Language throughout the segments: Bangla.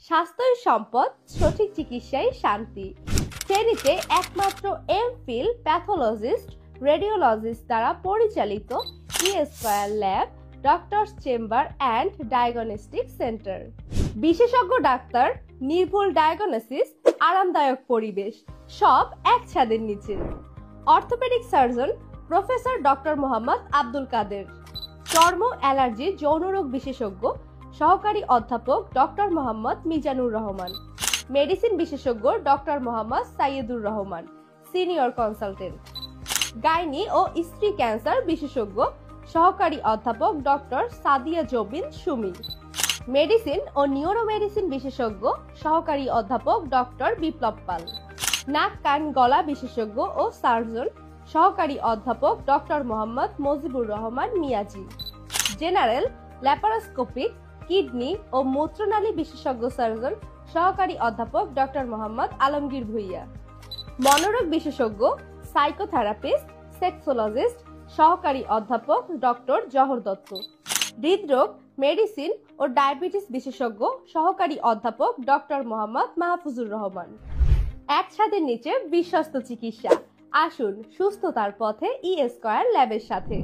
স্বাস্থ্যই সম্পদ, সঠিক চিকিৎসাই শান্তি। ফেনীতে একমাত্র এমফিল প্যাথোলজিস্ট, রেডিওলজিস্ট দ্বারা পরিচালিত Square lab, doctors chamber and diagnostic centre. বিশেষজ্ঞ ডাক্তার, নির্ভুল ডায়াগনোসিস, আরামদায়ক পরিবেশ, সব এক ছাদের নিচে। Orthopaedic surgeon professor doctor Mohammad Abdul Kader. চর্ম, অ্যালার্জি, যৌনরোগ বিশেষজ্ঞ সহকারী অধ্যাপক ডক্টর মোহাম্মদ মিজানুর রহমান। মেডিসিন বিশেষজ্ঞ doctor Mohammad Saiyedur Rahman, senior consultant. Gynae ও স্ত্রী ক্যান্সার বিশেষজ্ঞ সহকারী অধ্যাপক ডক্টর সাদিয়া জবিন সুমি। মেডিসিন ও নিউরো মেডিসিন বিশেষজ্ঞ সহকারী অধ্যাপক ডক্টর বিপ্লব পাল। নাক, কান, গলা বিশেষজ্ঞ ও সার্জন সহকারী অধ্যাপক doctor Mohammad Mojibur Rahman Miazi. General, laparoscopic, kidney ও মূত্রনালী বিশেষজ্ঞ সার্জন সহকারী অধ্যাপক ডক্টর মোহাম্মদ আলমগীর ভুইয়া। মনোরোগ বিশেষজ্ঞ, সাইকোথেরাপিস্ট, সেক্সোলজিস্ট সহকারী অধ্যাপক ডক্টর জহর দত্ত। হৃদরোগ, মেডিসিন ও ডায়াবেটিস বিশেষজ্ঞ সহকারী অধ্যাপক ডক্টর মোহাম্মদ মাহফুজুর রহমান। এক ছাদের নিচে বিশ্বস্ত চিকিৎসা। আসুন সুস্থতার পথে স্কয়ার ল্যাবের সাথে।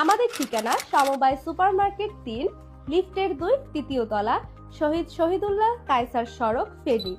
আমাদের ঠিকানা সমবায় সুপারমার্কেট 3, লিফটের 2, তৃতীয় তলা, শহীদ শহীদুল্লাহ কায়সার সড়ক, ফেনী।